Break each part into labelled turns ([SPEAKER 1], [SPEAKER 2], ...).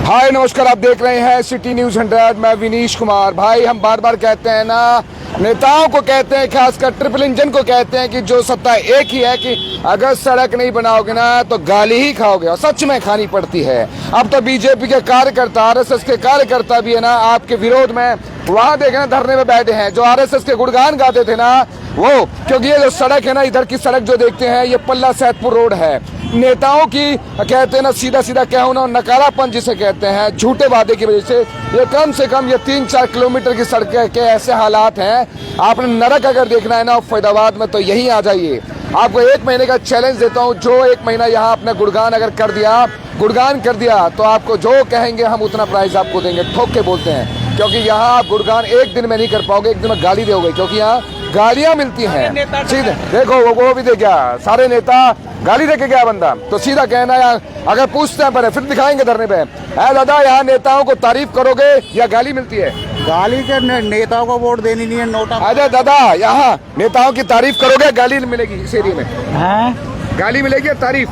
[SPEAKER 1] हाय नमस्कार, आप देख रहे हैं सिटी न्यूज 100। मैं विनीश कुमार। भाई हम बार बार कहते हैं ना, नेताओं को कहते हैं, खासकर ट्रिपल इंजन को कहते हैं कि जो सत्ता एक ही है कि अगर सड़क नहीं बनाओगे ना तो गाली ही खाओगे, और सच में खानी पड़ती है। अब तो बीजेपी के कार्यकर्ता, आरएसएस के कार्यकर्ता भी है ना आपके विरोध में वहां देखना धरने में बैठे हैं। जो आरएसएस के गुणगान गाते थे ना वो, क्योंकि ये जो सड़क है ना, इधर की सड़क जो देखते हैं ये पल्ला सैदपुर रोड है। नेताओं की कहते हैं ना सीधा सीधा क्या होना, नकारापन जिसे कहते हैं, झूठे वादे की वजह से ये कम से कम ये 3-4 किलोमीटर की सड़क के ऐसे हालात हैं। आपने नरक अगर देखना है ना फैदाबाद में तो यहीं आ जाइए। आपको 1 महीने का चैलेंज देता हूँ, जो 1 महीना यहाँ अपना गुणगान अगर कर दिया, गुणगान कर दिया तो आपको जो कहेंगे हम उतना प्राइस आपको देंगे। ठोक के बोलते हैं, क्योंकि यहाँ आप गुणगान 1 दिन में नहीं कर पाओगे, 1 दिन में गाली दोगे, क्योंकि यहाँ गालियां मिलती हैं। सीधे देखो वो भी दे गया, सारे नेता गाली दे के गया बंदा। तो सीधा कहना है, अगर पूछते हैं पर फिर दिखाएंगे धरने पे, है दादा यहाँ नेताओं को तारीफ करोगे या गाली मिलती है?
[SPEAKER 2] गाली के नेताओं को वोट देनी नहीं है, नोटा।
[SPEAKER 1] अरे दादा यहाँ नेताओं की तारीफ करोगे, गाली मिलेगी इस एरिया में?
[SPEAKER 2] हैं?
[SPEAKER 1] गाली मिलेगी या तारीफ?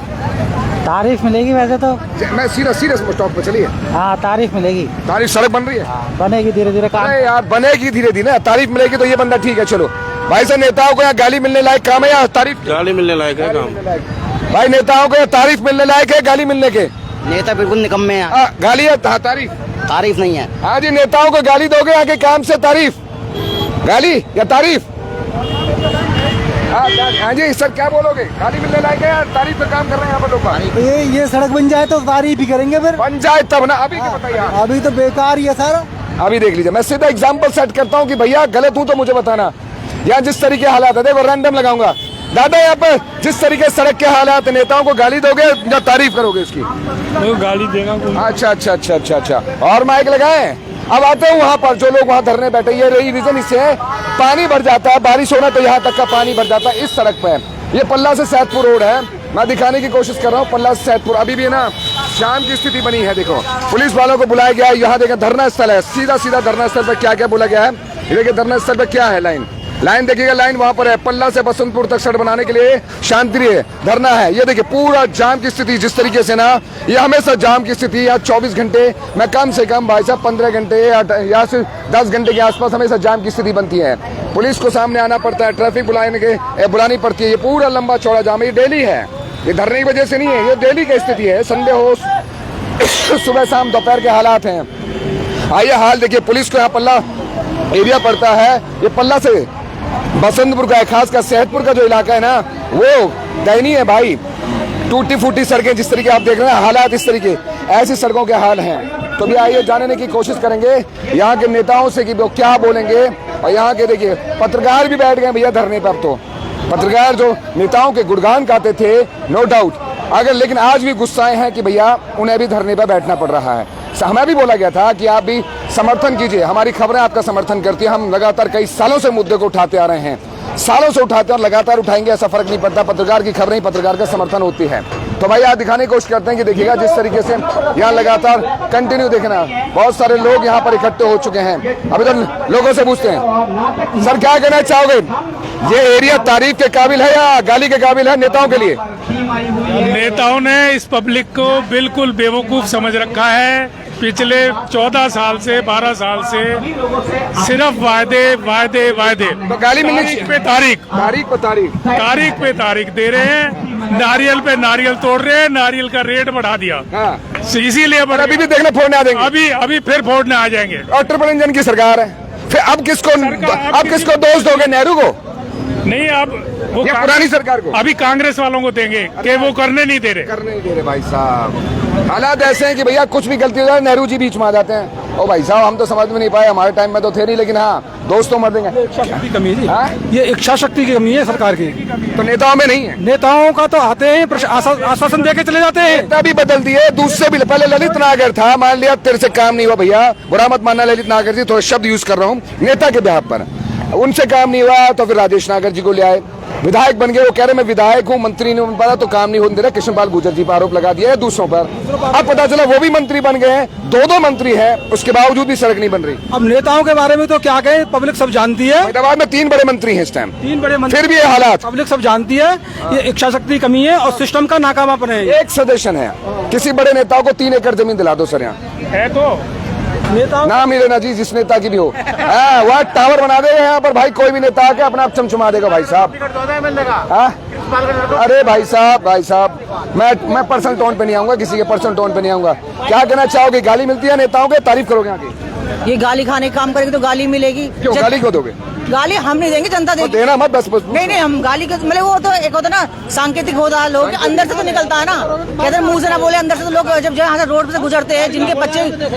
[SPEAKER 2] तारीफ मिलेगी वैसे तो।
[SPEAKER 1] मैं सीरियस स्टॉप पे चलिए।
[SPEAKER 2] हाँ तारीफ मिलेगी।
[SPEAKER 1] तारीफ सड़क बन रही है?
[SPEAKER 2] हाँ, बनेगी धीरे धीरे काम।
[SPEAKER 1] अरे यार बनेगी धीरे धीरे, तारीफ मिलेगी तो ये बंदा ठीक है। चलो भाई साहब, नेताओं को यहाँ गाली मिलने लायक काम है या तारीफ?
[SPEAKER 3] गाली मिलने लायक है काम।
[SPEAKER 1] भाई नेताओं को तारीफ मिलने लायक है, गाली मिलने के?
[SPEAKER 2] नेता बिल्कुल निकम्मे हैं।
[SPEAKER 1] गाली है तारीफ?
[SPEAKER 2] तारीफ नहीं है।
[SPEAKER 1] हाँ जी, नेताओं को गाली दोगे आगे काम से तारीफ? गाली या तारीफ? हाँ जी सर, क्या बोलोगे? गाली मिलने लायक है या तारीफ पे काम कर रहे हैं यहाँ पर लोग?
[SPEAKER 2] ये सड़क बन जाए तो तारीफ भी करेंगे फिर।
[SPEAKER 1] बन जाए तब ना, अभी क्या बताइए?
[SPEAKER 2] अभी तो बेकार ही है सर।
[SPEAKER 1] अभी देख लीजिए, मैं सीधा एग्जाम्पल सेट करता हूँ कि भैया गलत हूँ तो मुझे बताना। यहाँ जिस तरीके हालात है, देखो रैंडम लगाऊंगा दादा, यहाँ पर जिस तरीके सड़क के हालात, नेताओं को गाली दोगे या तारीफ करोगे इसकी?
[SPEAKER 3] तो गाली देगा।
[SPEAKER 1] अच्छा। और माइक लगाए। अब आते हैं वहाँ पर जो लोग वहाँ धरने बैठे, ये रही रीजन इससे है, पानी भर जाता है, बारिश होना तो यहाँ तक का पानी भर जाता है इस सड़क पे। ये पल्ला से सैदपुर रोड है, मैं दिखाने की कोशिश कर रहा हूँ। पल्ला से सैदपुर अभी भी है ना शाम की स्थिति बनी है। देखो पुलिस वालों को बुलाया गया है, यहाँ देखिए धरना स्थल है, सीधा धरना स्थल पर क्या क्या बोला गया है। ये देखिए धरना स्थल पर क्या है, लाइन देखिएगा, लाइन वहां पर है, पल्ला से बसंतपुर तक सड़क बनाने के लिए शांतिप्रिय धरना है। ये देखिए पूरा जाम की स्थिति जिस तरीके से ना, ये हमेशा जाम की स्थिति या 24 घंटे में कम से कम भाई साहब 15 घंटे या से 10 घंटे के आसपास हमेशा जाम की स्थिति बनती है। पुलिस को सामने आना पड़ता है, ट्रैफिक बुलानी पड़ती है। ये पूरा लंबा चौड़ा जाम ये डेली है, ये धरने की वजह से नहीं है, ये डेली की स्थिति है। संडे हो सुबह शाम दोपहर के हालात हैं। आइए हाल देखिए, पुलिस को यहाँ पल्ला एरिया पड़ता है, ये पल्ला से बसंतपुर का है, खासकर सैदपुर का जो इलाका है ना वो दयनीय है भाई। टूटी फूटी सड़कें जिस तरीके आप देख रहे हैं, हालात इस तरीके, ऐसी सड़कों के हाल हैं। तो भी आइए जानने की कोशिश करेंगे यहाँ के नेताओं से कि वो क्या बोलेंगे। और यहाँ के देखिए पत्रकार भी बैठ गए भैया धरने पर। अब तो पत्रकार जो नेताओं के गुणगान गाते थे, नो डाउट, अगर लेकिन आज भी गुस्साए हैं कि भैया उन्हें भी धरने पर बैठना पड़ रहा है। हमें भी बोला गया था कि आप भी समर्थन कीजिए, हमारी खबरें आपका समर्थन करती है। हम लगातार कई सालों से मुद्दे को उठाते आ रहे हैं, सालों से उठाते हैं और लगातार उठाएंगे, ऐसा फर्क नहीं पड़ता। पत्रकार की खबरें ही पत्रकार का समर्थन होती है। तो भाई आज दिखाने की कोशिश करते हैं कि देखिएगा जिस तरीके से यहाँ लगातार कंटिन्यू देखना, बहुत सारे लोग यहाँ पर इकट्ठे हो चुके हैं। अभी तो लोगों से पूछते हैं, सर क्या कहना चाहोगे, ये एरिया तारीफ के काबिल है या गाली के काबिल है नेताओं के लिए?
[SPEAKER 3] नेताओं ने इस पब्लिक को बिल्कुल बेवकूफ समझ रखा है। पिछले 14 साल से 12 साल से सिर्फ वायदे।
[SPEAKER 1] तो गाली मिलनी चाहिए
[SPEAKER 3] पे तारीख पे तारीख दे रहे हैं। नारियल पे नारियल तोड़ रहे हैं, नारियल का रेट बढ़ा दिया।
[SPEAKER 1] हाँ।
[SPEAKER 3] इसीलिए
[SPEAKER 1] अभी भी देखना फोड़ने आ जाएंगे,
[SPEAKER 3] अभी फिर फोड़ने आ जाएंगे।
[SPEAKER 1] और ट्रिपल इंजन की सरकार है, फिर अब किसको दोष दोगे? नेहरू को
[SPEAKER 3] नहीं, अब वो
[SPEAKER 1] पुरानी सरकार को,
[SPEAKER 3] अभी कांग्रेस वालों को देंगे कि वो करने नहीं दे रहे
[SPEAKER 1] भाई साहब। हालात ऐसे हैं कि भैया कुछ भी गलती हो जाए नेहरू जी बीच में आ जाते हैं। ओ भाई साहब हम तो समझ में नहीं पाए, हमारे टाइम में तो थे नहीं, लेकिन हाँ दोस्त तो मर देंगे।
[SPEAKER 4] इच्छा शक्ति कमी है जी।
[SPEAKER 1] हाँ?
[SPEAKER 4] ये इच्छा शक्ति की कमी है सरकार की।
[SPEAKER 1] तो नेताओं में नहीं है?
[SPEAKER 4] नेताओं का तो आते हैं आश्वासन दे के चले जाते हैं।
[SPEAKER 1] नेता भी बदल दिए, दूसरे भी। पहले ललित नागर था, मान लिया तेरे से काम नहीं हुआ भैया, बुरा मत मानना ललित नागर जी, थोड़ा शब्द यूज कर रहा हूँ नेता के बिहाफ पर। उनसे काम नहीं हुआ तो फिर राजेश नागर जी को ले आए, विधायक बन गए, वो कह रहे मैं विधायक हूँ, मंत्री नहीं बन पा रहा, तो काम नहीं होने दे रहा। कृष्णपाल गुर्जर जी पर आरोप लगा दिया है दूसरों पर। अब पता चला वो भी मंत्री बन गए हैं, दो मंत्री हैं, उसके बावजूद भी सड़क नहीं बन रही।
[SPEAKER 4] अब नेताओं के बारे में तो क्या कहें, पब्लिक सब जानती है।
[SPEAKER 1] हैदराबाद में 3 बड़े मंत्री हैं इस टाइम,
[SPEAKER 4] 3 बड़े मंत्री,
[SPEAKER 1] फिर भी ये हालात।
[SPEAKER 4] पब्लिक सब जानती है, ये इच्छा शक्ति की कमी है और सिस्टम का नाकामापन है।
[SPEAKER 1] एक सजेशन है, किसी बड़े नेताओं को 3 एकड़ जमीन दिला दो सर, यहाँ
[SPEAKER 3] है तो
[SPEAKER 4] नेताओं
[SPEAKER 1] नाम ही लेना जी, जिस नेता की भी हो। वह टावर बना देगा यहाँ पर भाई, कोई भी नेता आके अपना आप चमचमा देगा भाई साहब। अरे भाई साहब मैं पर्सनल टोन पे नहीं आऊंगा, किसी के पर्सनल टोन पे नहीं आऊंगा। क्या कहना चाहोगे, गाली मिलती है नेताओं के, तारीफ करोगे आगे?
[SPEAKER 5] ये गाली खाने का काम करेंगे तो गाली मिलेगी।
[SPEAKER 1] क्यों गाली क्यों दोगे?
[SPEAKER 5] गाली हम नहीं देंगे, जनता
[SPEAKER 1] तो
[SPEAKER 5] देगी।
[SPEAKER 1] देना मत बस।
[SPEAKER 5] नहीं हम गाली के मतलब वो तो एक होता है ना सांकेतिक होता है, लोग अंदर से तो निकलता है ना, कहते हैं मुंह से ना बोले, अंदर से तो लोग जब यहाँ से रोड से गुजरते हैं, जिनके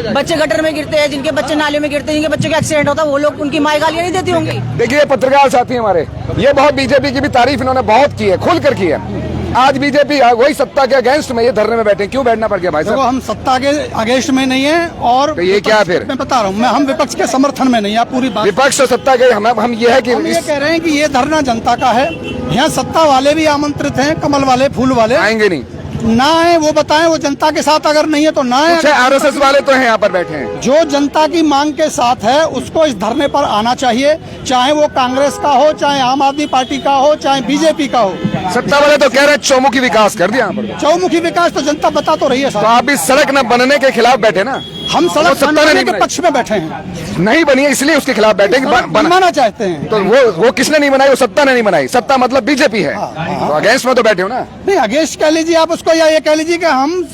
[SPEAKER 5] बच्चे गटर में गिरते हैं, जिनके बच्चे नाले में गिरते हैं, जिनके बच्चों का एक्सीडेंट होता है, वो लोग उनकी माई गालियां नहीं देती होंगी।
[SPEAKER 1] देखिए पत्रकार साथी हमारे, ये बहुत बीजेपी की भी तारीफ इन्होंने बहुत की है, खुल कर की है। आज बीजेपी वही सत्ता के अगेंस्ट में ये धरने में बैठे, क्यों बैठना पड़ गया भाई साहब?
[SPEAKER 6] हम सत्ता के अगेंस्ट में नहीं है और
[SPEAKER 1] तो ये क्या फिर?
[SPEAKER 6] मैं बता रहा हूँ, हम विपक्ष के समर्थन में नहीं है। आप पूरी बात,
[SPEAKER 1] विपक्ष और सत्ता के हम ये है कि
[SPEAKER 6] हम ये कह रहे हैं कि ये धरना जनता का है। यहाँ सत्ता वाले भी आमंत्रित हैं, कमल वाले, फूल वाले
[SPEAKER 1] आएंगे नहीं,
[SPEAKER 6] ना आए वो बताएं, वो जनता के साथ अगर नहीं है तो ना आए।
[SPEAKER 1] RSS वाले तो हैं यहाँ पर बैठे हैं,
[SPEAKER 6] जो जनता की मांग के साथ है उसको इस धरने पर आना चाहिए, चाहे वो कांग्रेस का हो, चाहे आम आदमी पार्टी का हो, चाहे बीजेपी का हो।
[SPEAKER 1] सत्ता वाले तो कह रहे हैं चौमुखी विकास कर दिया यहाँ पर।
[SPEAKER 6] चौमुखी विकास तो जनता बता तो रही है
[SPEAKER 1] तो
[SPEAKER 6] साहब।
[SPEAKER 1] आप भी सड़क न बनने के खिलाफ बैठे ना?
[SPEAKER 6] हम
[SPEAKER 1] वो
[SPEAKER 6] सड़क
[SPEAKER 1] सत्ता ने
[SPEAKER 6] बनाने
[SPEAKER 1] नहीं
[SPEAKER 6] के
[SPEAKER 1] बनाई।
[SPEAKER 6] पक्ष में बैठे हैं,
[SPEAKER 1] नहीं बनी है इसलिए उसके खिलाफ बैठे।
[SPEAKER 6] बनवाना चाहते हैं।
[SPEAKER 1] तो वो किसने नहीं बनाई? वो सत्ता ने नहीं बनाई। सत्ता मतलब बीजेपी है, तो अगेंस्ट में तो बैठे हो ना?
[SPEAKER 6] नहीं अगेंस्ट कह लीजिए आप उसको, या ये कह लीजिए कि हम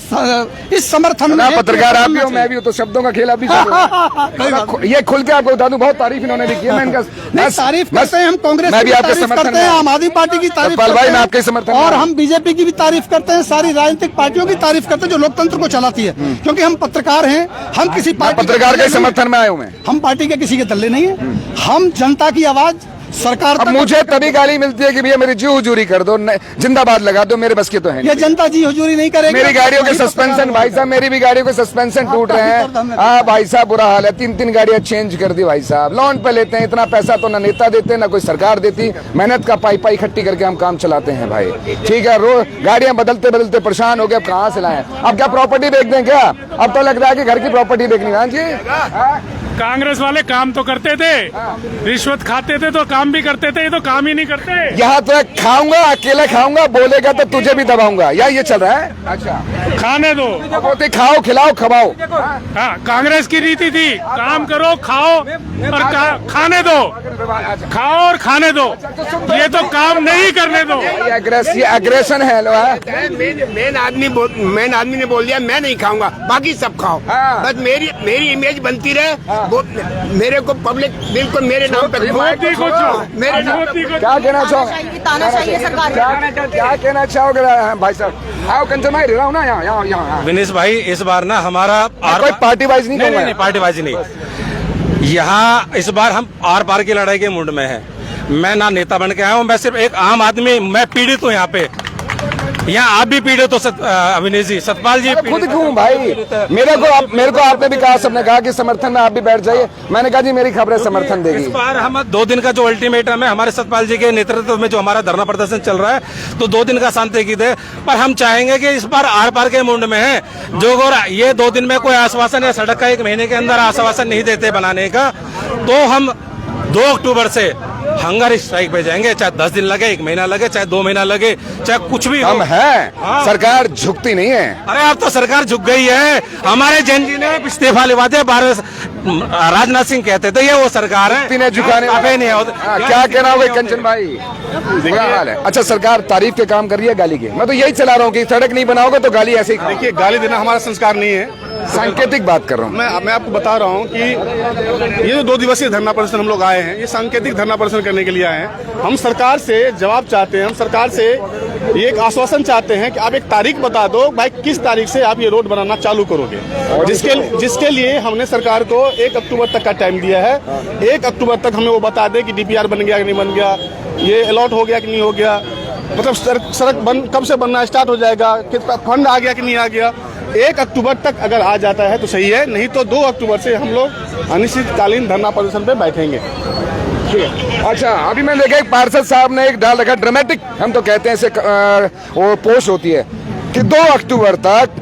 [SPEAKER 6] इस समर्थन में।
[SPEAKER 1] पत्रकार आप भी हो, मैं भी हूँ, तो शब्दों का खेल आप भी ये खुल के आपको बता दूं, बहुत तारीफ इन्होंने भी की है। मैं इनका
[SPEAKER 6] तारीफ करते हैं, हम कांग्रेस
[SPEAKER 1] मैं भी
[SPEAKER 6] की
[SPEAKER 1] आपके
[SPEAKER 6] तारीफ
[SPEAKER 1] समर्थन
[SPEAKER 6] करते हैं,
[SPEAKER 1] में।
[SPEAKER 6] आम आदमी पार्टी की तारीफ
[SPEAKER 1] सतपाल भाई,
[SPEAKER 6] करते
[SPEAKER 1] मैं
[SPEAKER 6] हैं
[SPEAKER 1] आपके समर्थन में
[SPEAKER 6] और
[SPEAKER 1] हूं।
[SPEAKER 6] हम बीजेपी की भी तारीफ करते हैं, सारी राजनीतिक पार्टियों की तारीफ करते हैं जो लोकतंत्र को चलाती है, क्योंकि हम पत्रकार हैं। हम किसी पार्टी
[SPEAKER 1] पत्रकार के समर्थन में आया हूँ मैं।
[SPEAKER 6] हम पार्टी के किसी के दल्ले नहीं है, हम जनता की आवाज सरकार
[SPEAKER 1] अब
[SPEAKER 6] तक।
[SPEAKER 1] मुझे तभी गाली मिलती है कि भैया मेरी जी हुजूरी कर दो, जिंदाबाद लगा दो, मेरे बस की तो है नहीं।
[SPEAKER 6] ये जनता जी हुजूरी नहीं करेगी।
[SPEAKER 1] मेरी गाड़ियों के सस्पेंशन भाई साहब, मेरी भी गाड़ियों के सस्पेंशन टूट रहे हैं। भाई साहब बुरा हाल है, 3 गाड़ियां चेंज कर दी भाई साहब। लोन पे लेते हैं, इतना पैसा तो ना नेता देते ना कोई सरकार देती, मेहनत का पाई इकट्ठी करके हम काम चलाते हैं भाई। ठीक है, रोज गाड़ियां बदलते बदलते परेशान हो गए, अब कहाँ से लाएं? अब क्या प्रॉपर्टी बेच दें क्या? अब तो लग रहा है कि घर की प्रॉपर्टी देखनी है। हाँ जी,
[SPEAKER 3] कांग्रेस वाले काम तो करते थे, रिश्वत खाते थे तो काम भी करते थे, ये तो काम ही नहीं करते।
[SPEAKER 1] यहाँ तो खाऊंगा, अकेले खाऊंगा, बोलेगा तो तुझे भी दबाऊंगा, या ये चल रहा है? अच्छा,
[SPEAKER 3] खाने दो,
[SPEAKER 1] बोलते खाओ, खिलाओ, खवाओ।
[SPEAKER 3] हाँ, कांग्रेस की रीति थी काम करो, खाओ और खाने दो, खाओ और खाने दो, ये तो काम नहीं करने दो।
[SPEAKER 1] ये अग्रेशन है।
[SPEAKER 7] मेन आदमी ने बोल दिया मैं नहीं खाऊंगा, बाकी सब खाओ।
[SPEAKER 1] हाँ।
[SPEAKER 7] बस मेरी इमेज बनती रहे। मेरे को पब्लिक बिल्कुल मेरे नाम पे
[SPEAKER 3] मोदी को
[SPEAKER 7] मेरे नाम
[SPEAKER 3] मोदी को
[SPEAKER 1] क्या कहना
[SPEAKER 5] तानाशाही की तानाशाही है सरकार की।
[SPEAKER 1] क्या कहना चाहोगे भाई साहब? आओ कंचन भाई, रहा हूँ ना यहाँ।
[SPEAKER 4] विनेश भाई, इस बार ना हमारा
[SPEAKER 1] कोई पार्टी वाइज नहीं कहूँगा।
[SPEAKER 4] नहीं पार्टीबाजी नहीं, यहाँ इस बार हम आर पार की लड़ाई के मूड में है। मैं ना नेता बन के आया हूँ, मैं सिर्फ एक आम आदमी, मैं पीड़ित हूँ यहाँ पे। यहाँ आप भी पीड़ित हो अविनेश जी, सतपाल जी
[SPEAKER 1] खुद क्यों भाई? मेरे को आपने भी कहा, सबने कहा कि समर्थन में आप भी बैठ जाइए। मैंने कहा जी मेरी खबरें समर्थन देगी।
[SPEAKER 4] इस बार हम 2 दिन का जो अल्टीमेटम है हमारे सतपाल जी के नेतृत्व में, जो हमारा धरना प्रदर्शन चल रहा है, तो 2 दिन का शांति की दे, पर हम चाहेंगे कि इस बार आर पार के मुंड में है जो ये 2 दिन में कोई आश्वासन या सड़क का 1 महीने के अंदर आश्वासन नहीं देते बनाने का, तो हम 2 अक्टूबर से हंगर स्ट्राइक पे जाएंगे, चाहे 10 दिन लगे, 1 महीना लगे, चाहे 2 महीना लगे, चाहे कुछ भी हो।
[SPEAKER 1] हम हैं,
[SPEAKER 4] हाँ।
[SPEAKER 1] सरकार झुकती नहीं है।
[SPEAKER 4] अरे अब तो सरकार झुक गई है। हमारे जैन जी ने इस्तीफा लिवा दिया, राजनाथ सिंह कहते थे ये वो सरकार है,
[SPEAKER 1] इन्हें झुकाने
[SPEAKER 4] काफी नहीं है।
[SPEAKER 1] क्या कहना होगा कंचन भाई? बुरा हाल है। अच्छा, सरकार तारीफ के काम कर रही है, गाली के? मैं तो यही चला रहा हूँ कि सड़क नहीं बनाओगे तो गाली ऐसे ही खाओ।
[SPEAKER 8] देखिए, गाली देना हमारा संस्कार नहीं है।
[SPEAKER 1] सांकेतिक बात कर रहा हूँ
[SPEAKER 8] मैं आपको बता रहा हूँ कि ये जो 2 दिवसीय धरना प्रदर्शन हम लोग आए हैं, ये सांकेतिक धरना प्रदर्शन करने के लिए आए हैं। हम सरकार से जवाब चाहते हैं, हम सरकार से ये एक आश्वासन चाहते हैं कि आप एक तारीख बता दो भाई, किस तारीख से आप ये रोड बनाना चालू करोगे, जिसके लिए हमने सरकार को 1 अक्टूबर तक का टाइम दिया है। 1 अक्टूबर तक हमें वो बता दे कि DPR बन गया कि नहीं बन गया, ये अलॉट हो गया कि नहीं हो गया, मतलब सड़क कब से बनना स्टार्ट हो जाएगा, कितना फंड आ गया कि नहीं आ गया। 1 अक्टूबर तक अगर आ जाता है तो सही है, नहीं तो 2 अक्टूबर से हम लोग अनिश्चितकालीन धरना प्रदर्शन पे बैठेंगे।
[SPEAKER 1] अच्छा, अभी मैं देखा एक पार्षद साहब ने एक डाल रखा ड्रामेटिक, हम तो कहते हैं इसे वो पोस्ट होती है कि 2 अक्टूबर तक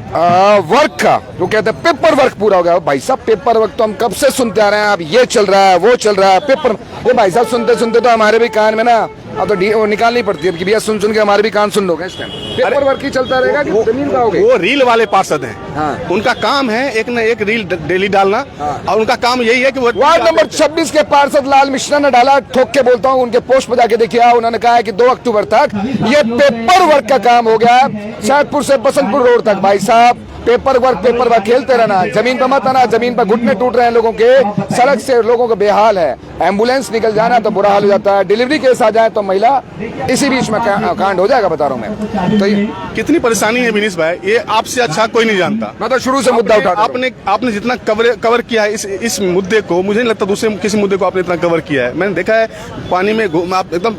[SPEAKER 1] वर्क का वो कहते हैं पेपर वर्क पूरा हो गया। भाई साहब पेपर वर्क तो हम कब से सुनते आ रहे हैं, अब ये चल रहा है वो चल रहा है पेपर। ये भाई साहब सुनते सुनते तो हमारे भी कान में ना अब तो वो निकालनी पड़ती है कि भैया सुन सुन के हमारे भी कान सुन लोगे इस टाइम। पेपर वर्क ही चलता रहेगा कि जमीन का हो गया?
[SPEAKER 8] वो रील वाले पार्षद हैं।
[SPEAKER 1] हाँ।
[SPEAKER 8] उनका काम है एक न एक रील डेली डालना।
[SPEAKER 1] हाँ।
[SPEAKER 8] और उनका काम यही है कि वो
[SPEAKER 1] वार्ड नंबर 26 के पार्षद लाल मिश्रा ने डाला, ठोक के बोलता हूँ, उनके पोस्ट पर जाके देखिए, उन्होंने कहा है कि 2 अक्टूबर तक ये पेपर वर्क का काम हो गया शाहपुर से बसंतपुर रोड तक। भाई साहब पेपर वर्क खेलते रहना, जमीन पर मत आना, जमीन पर घुटने टूट रहे हैं लोगों के, सड़क से लोगों का बेहाल है, एम्बुलेंस निकल जाना तो बुरा हाल हो जाता है, डिलीवरी केस आ जाए तो महिला इसी बीच में कांड हो जाएगा, बता रहा हूँ मैं। तो
[SPEAKER 8] कितनी परेशानी है विनीश भाई, ये आपसे अच्छा कोई नहीं जानता।
[SPEAKER 1] मैं तो शुरू से मुद्दा उठा
[SPEAKER 8] आपने जितना कवर किया है इस मुद्दे को, मुझे नहीं लगता दूसरे किसी मुद्दे को आपने इतना कवर किया है। मैंने देखा है पानी में आप एकदम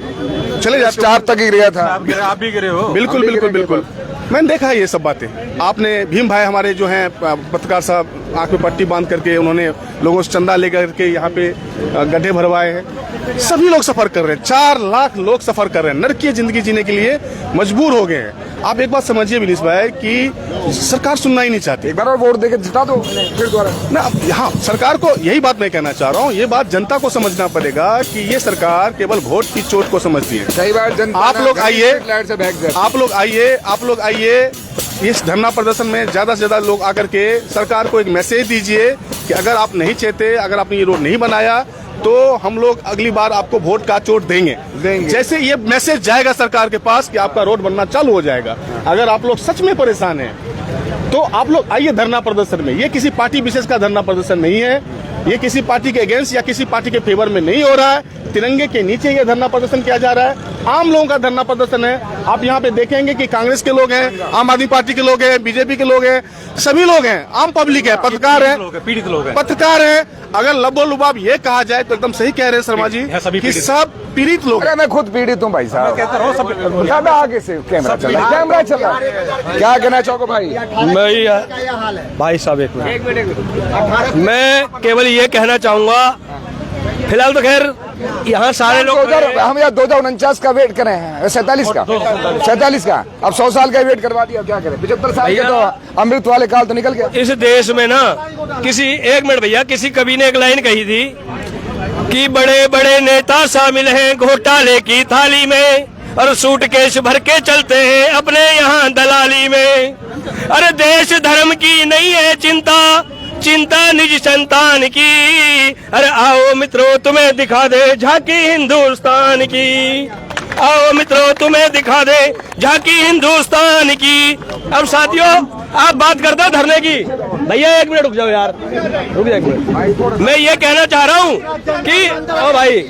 [SPEAKER 8] चले जाते,
[SPEAKER 1] स्टाफ तक ही गया था।
[SPEAKER 4] आप भी गिरे हो।
[SPEAKER 8] बिल्कुल बिल्कुल बिल्कुल, मैंने देखा है ये सब बातें। आपने भीम भाई हमारे जो हैं पत्रकार साहब आंख में पट्टी बांध करके उन्होंने लोगों से चंदा लेकर के यहाँ पे गड्ढे भरवाए हैं। सभी लोग सफर कर रहे हैं, 4 लाख लोग सफर कर रहे हैं, नरकीय जिंदगी जीने के लिए मजबूर हो गए हैं। आप एक बात समझिए विनीश भाई कि सरकार सुनना ही नहीं चाहती।
[SPEAKER 1] एक बार और वोट देके जिता दो फिर दोबारा
[SPEAKER 8] ना। हाँ, सरकार को यही बात मैं कहना चाह रहा हूँ, ये बात जनता को समझना पड़ेगा कि ये सरकार केवल वोट की चोट को समझती है।
[SPEAKER 1] कई बार जनता
[SPEAKER 8] आप लोग आइए,
[SPEAKER 1] लाइट से भाग जाए।
[SPEAKER 8] आप लोग आइए इस धरना प्रदर्शन में ज्यादा से ज्यादा लोग आकर के सरकार को एक मैसेज दीजिए कि अगर आप नहीं चाहते, अगर आपने ये रोड नहीं बनाया तो हम लोग अगली बार आपको वोट का चोट देंगे। जैसे ये मैसेज जाएगा सरकार के पास कि आपका रोड बनना चालू हो जाएगा। अगर आप लोग सच में परेशान हैं तो आप लोग आइए धरना प्रदर्शन में। ये किसी पार्टी विशेष का धरना प्रदर्शन नहीं है, ये किसी पार्टी के अगेंस्ट या किसी पार्टी के फेवर में नहीं हो रहा है। तिरंगे के नीचे ये धरना प्रदर्शन किया जा रहा है, आम लोगों का धरना प्रदर्शन है। आप यहाँ पे देखेंगे कि कांग्रेस के लोग हैं, आम आदमी पार्टी के लोग हैं, बीजेपी के लोग हैं, सभी लोग हैं, आम पब्लिक है, पत्रकार है,
[SPEAKER 4] पीड़ित लोग हैं,
[SPEAKER 8] पत्रकार है। अगर लबो लुबाब ये कहा जाए तो एकदम सही कह रहे हैं शर्मा जी कि सब पीड़ित लोग।
[SPEAKER 1] अरे मैं खुद पीड़ित हूँ भाई साहब, ज्यादा आगे से कैमरा चल रहा है। क्या कहना चाहोगे भाई?
[SPEAKER 9] भाई साहब एक मिनट, मैं केवल ये कहना चाहूंगा, फिलहाल तो खैर यहाँ सारे लोग
[SPEAKER 1] हम यहाँ 2049 का वेट कर रहे हैं, 47 का अब 100 साल का वेट करवा दिया, क्या करें? 75 साल के तो अमृत वाले काल तो निकल गया।
[SPEAKER 9] इस देश में ना किसी, एक मिनट भैया, किसी कवि ने एक लाइन कही थी कि बड़े बड़े नेता शामिल हैं घोटाले की थाली में और सूटकेस भर के चलते हैं अपने यहाँ दलाली में। अरे देश धर्म की नहीं है चिंता, चिंता निज संतान की। अरे आओ मित्रों तुम्हें दिखा दे झांकी हिंदुस्तान की, आओ मित्रों तुम्हें दिखा दे झांकी हिंदुस्तान की। अब साथियों आप बात करते हो धरने की, भैया 1 मिनट रुक जाओ यार, रुक जाओ 1 मिनट। मैं ये कहना चाह रहा हूँ कि ओ भाई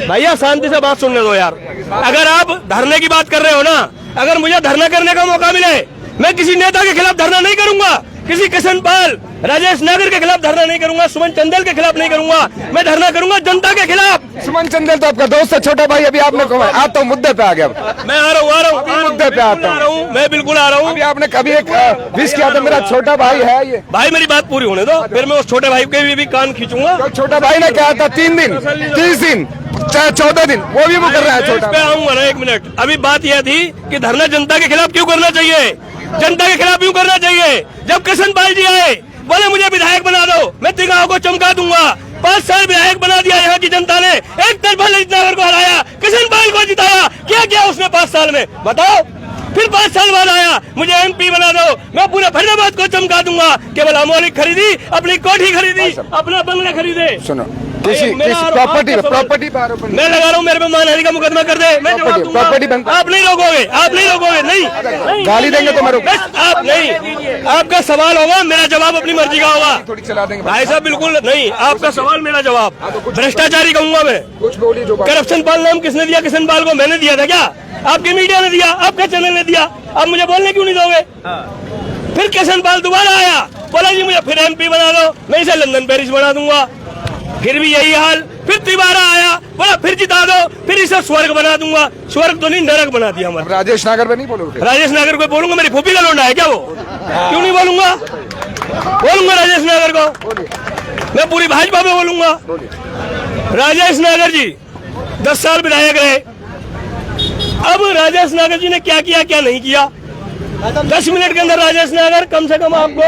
[SPEAKER 9] भैया शांति से बात सुनने दो यार। अगर आप धरने की बात कर रहे हो ना, अगर मुझे धरना करने का मौका मिले, मैं किसी नेता के खिलाफ धरना नहीं करूंगा, किसी किशन पाल, राजेश नागर के खिलाफ धरना नहीं करूंगा, सुमन चंदेल के खिलाफ नहीं करूंगा, मैं धरना करूंगा जनता के खिलाफ।
[SPEAKER 1] सुमन चंदेल तो आपका दोस्त है, छोटा भाई। अभी आपने कहा आप तो मुद्दे पे आ गया।
[SPEAKER 9] मैं आ रहा हूँ
[SPEAKER 1] मुद्दे पे आता हूँ,
[SPEAKER 9] मैं बिल्कुल आ रहा हूँ।
[SPEAKER 1] अभी आपने कभी एक विश किया था मेरा छोटा भाई है ये।
[SPEAKER 9] भाई मेरी बात पूरी होने दो, फिर मैं उस छोटे भाई के भी कान खींचूंगा।
[SPEAKER 1] तो छोटा भाई ने कहा था 3 दिन, 30 दिन, चाहे 14 दिन, वो भी वो कर रहा है छोटा।
[SPEAKER 9] पे आऊंगा ना 1 मिनट। अभी बात यह थी कि धरना जनता के खिलाफ क्यों करना चाहिए, जनता के खिलाफ क्यों करना चाहिए। जब किशन पाल जी आए बोले मुझे विधायक बना दो, मैं तिगाओं को चमका दूंगा, 5 साल विधायक बना दिया यहाँ की जनता ने, एक तरफा ललित नागर को हराया, किशन पाल को जिताया, क्या किया उसने 5 साल में बताओ। फिर 5 साल बाद आया मुझे MP बना दो, मैं पूरे फरीदाबाद को चमका दूंगा। केवल अमौलिक खरीदी, अपनी कोठी खरीदी, अपना बंगला खरीदे।
[SPEAKER 1] सुनो किसी प्रॉपर्टी पे आरोप
[SPEAKER 9] मैं लगा रहा हूँ, मेरे पे मानहानि का मुकदमा कर दे, मैं जवाब दूंगा। आप नहीं रोकोगे, आप नहीं रोकोगे, नहीं
[SPEAKER 1] गाली देंगे तो मैं
[SPEAKER 9] आप नहीं, आपका सवाल होगा, मेरा जवाब अपनी मर्जी का होगा।
[SPEAKER 1] थोड़ी चला देंगे
[SPEAKER 9] भाई साहब बिल्कुल नहीं, आपका सवाल मेरा जवाब। भ्रष्टाचारी कहूंगा मैं,
[SPEAKER 1] कुछ बोली जो
[SPEAKER 9] करप्शन पाल नाम किसने दिया? किशन पाल को मैंने दिया था क्या? आपके मीडिया ने दिया, आपके चैनल ने दिया, आप मुझे बोलने क्यों नहीं दोगे? फिर किशन पाल दोबारा आया, बोला जी मुझे फिर MP बना दो, मैं इसे लंदन पेरिस बना दूंगा, फिर भी यही हाल। फिर तिवारा आया, बोला फिर जिता दो, फिर इसे स्वर्ग बना दूंगा, स्वर्ग तो नहीं नरक बना दिया हमारा।
[SPEAKER 1] राजेश नागर पे नहीं बोलोगे?
[SPEAKER 9] राजेश नागर को बोलूंगा, मेरी फूफी का लौंडा है क्या वो? क्यों नहीं बोलूंगा? बोलूंगा राजेश नागर को, मैं पूरी भाजपा पे बोलूंगा। राजेश नागर जी 10 साल विधायक रहे। अब राजेश नागर जी ने क्या किया क्या नहीं किया, 10 मिनट के अंदर राजेश नागर कम से कम आपको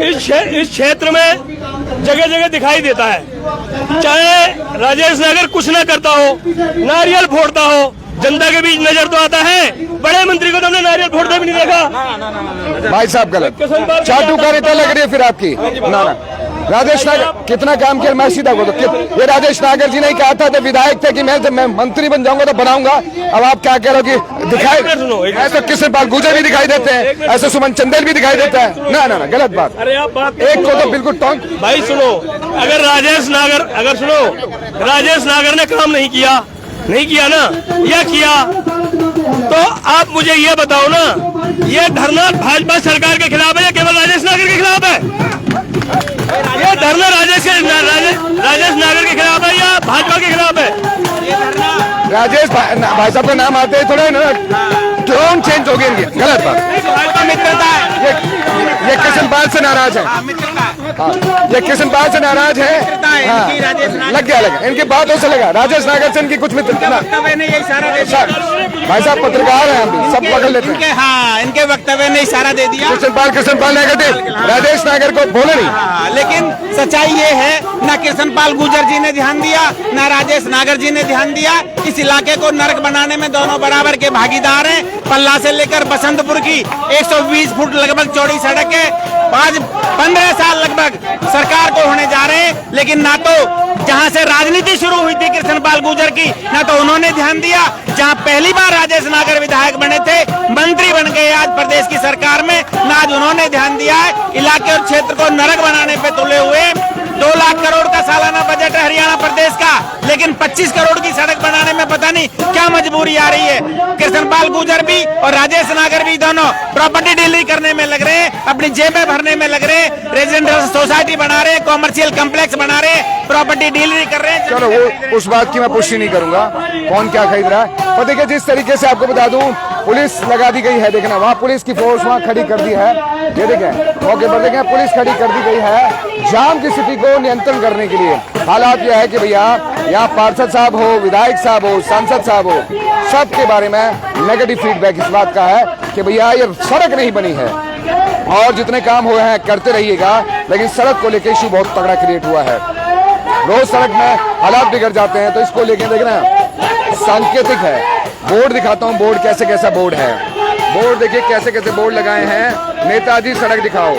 [SPEAKER 9] इस क्षेत्र में जगह जगह दिखाई देता है। चाहे राजेश नागर कुछ ना करता हो, नारियल फोड़ता हो, जनता के बीच नजर तो आता है। बड़े मंत्री को तो हमने नारियल फोड़ते भी नहीं देखा।
[SPEAKER 1] भाई साहब गलत चाटुकारिता लग रही है फिर आपकी। ना राजेश नागर कितना काम किया, मैं सीधा बोलूं, ये राजेश नागर जी ने कहा था जब विधायक थे कि मैं जब मैं मंत्री बन जाऊंगा तो बनाऊंगा। अब आप क्या कह रहे हो कि दिखाई, ऐसे कृष्ण पाल गुर्जर भी दिखाई देते हैं, ऐसे सुमन चंदेल भी दिखाई देता है। ना गलत बात।
[SPEAKER 9] अरे आप बात
[SPEAKER 1] एक को तो बिल्कुल टोंक।
[SPEAKER 9] भाई सुनो, अगर राजेश नागर ने काम नहीं किया ना, या किया तो आप मुझे ये बताओ ना, ये धरना भाजपा सरकार के खिलाफ है या केवल राजेश नागर के खिलाफ है? ये धरना राजेश नागर के खिलाफ है या भाजपा के खिलाफ है?
[SPEAKER 1] राजेश भाई साहब का नाम आते ही थोड़ा ना टोन चेंज हो गया इनकी। गलत बात।
[SPEAKER 2] मित्रता है,
[SPEAKER 1] ये कृष्णपाल से नाराज है। हाँ, ये कृष्णपाल से नाराज है। हाँ, लग गया इनकी बातों से लगा। राजेश नागर से इनकी कुछ मित्रता भाई साहब पत्रकार हैं, हम भी सब पकड़ लेते हैं।
[SPEAKER 2] हाँ, इनके वक्तव्य ने इशारा दे दिया।
[SPEAKER 1] कृष्णपाल नेगेटिव, राजेश नागर को बोले नहीं।
[SPEAKER 2] लेकिन सच्चाई ये है, न कृष्णपाल गुर्जर जी ने ध्यान दिया, न राजेश नागर जी ने ध्यान दिया। इस इलाके को नरक बनाने में दोनों बराबर के भागीदार हैं। पल्ला से लेकर बसंतपुर की 120 फुट लगभग चौड़ी सड़क है। आज 15 साल लगभग सरकार को होने जा रहे हैं, लेकिन ना तो जहां से राजनीति शुरू हुई थी कृष्णपाल गुर्जर की, ना तो उन्होंने ध्यान दिया। जहां पहली बार राजेश नागर विधायक बने थे, मंत्री बन गए आज प्रदेश की सरकार में, ना आज उन्होंने ध्यान दिया है। इलाके और क्षेत्र को नरक बनाने पे तुले हुए। 2 लाख करोड़ का सालाना बजट है हरियाणा प्रदेश का, लेकिन 25 करोड़ की सड़क बनाने में पता नहीं क्या मजबूरी आ रही है। कृष्णपाल गुर्जर भी और राजेश नागर भी दोनों प्रॉपर्टी डीलिंग करने में लग रहे हैं, अपनी जेबें भरने में लग रहे हैं, रेजिडेंशियल सोसाइटी बना रहे हैं, कॉमर्शियल कॉम्प्लेक्स बना रहे हैं, प्रॉपर्टी डीलिंग कर रहे हैं।
[SPEAKER 1] चलो वो उस बात की मैं पुष्टि नहीं करूंगा कौन क्या खरीद रहा है। पर देखिए जिस तरीके से आपको बता दूं, पुलिस लगा दी गई है। देखना वहाँ पुलिस की फोर्स वहाँ खड़ी कर दी है। ये देखें मौके पर देखें पुलिस खड़ी कर दी गई है जाम की स्थिति को नियंत्रण करने के लिए। हालात यह है कि भैया यहाँ पार्षद साहब हो, विधायक साहब हो, सांसद साहब हो, सबके बारे में नेगेटिव फीडबैक इस बात का है कि भैया ये सड़क नहीं बनी है और जितने काम हुए हैं करते रहिएगा, लेकिन सड़क को लेकर इश्यू बहुत तगड़ा क्रिएट हुआ है। रोज सड़क में हालात बिगड़ जाते हैं, तो इसको लेके देखना सांकेतिक है। बोर्ड दिखाता हूँ, बोर्ड कैसे कैसा बोर्ड है। बोर्ड देखिए कैसे कैसे बोर्ड लगाए हैं। नेताजी सड़क दिखाओ,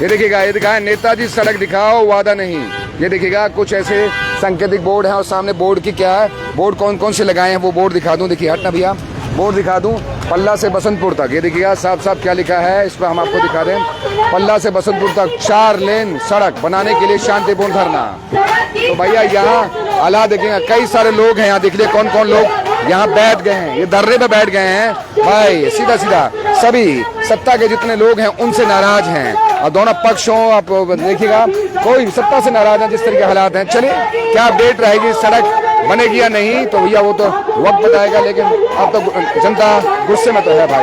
[SPEAKER 1] ये देखिएगा, ये दिखाए नेताजी सड़क दिखाओ वादा नहीं। ये देखिएगा कुछ ऐसे सांकेतिक बोर्ड है और सामने बोर्ड की क्या है, बोर्ड कौन कौन से लगाए हैं वो बोर्ड दिखा दूं। देखिए हटना भैया, बोर्ड दिखा दूं पल्ला से बसंतपुर तक। ये देखिएगा साफ साफ क्या लिखा है, इस पर हम आपको दिखा दें। पल्ला से बसंतपुर तक 4 लेन सड़क बनाने के लिए शांतिपूर्ण धरना। तो भैया यहाँ हालात देखेंगे, कई सारे लोग हैं यहाँ, देख लिए कौन कौन लोग यहाँ बैठ गए हैं, ये धरने पे बैठ गए हैं। भाई सीधा सीधा सभी सत्ता के जितने लोग हैं उनसे नाराज हैं, और दोनों पक्ष हो आप देखिएगा कोई सत्ता से नाराज है। जिस तरह के हालात हैं, चलिए क्या अपडेट रहेगी, सड़क बनेगी या नहीं तो भैया वो तो वक्त बताएगा, लेकिन अब तो जनता गुस्से में तो है भाई।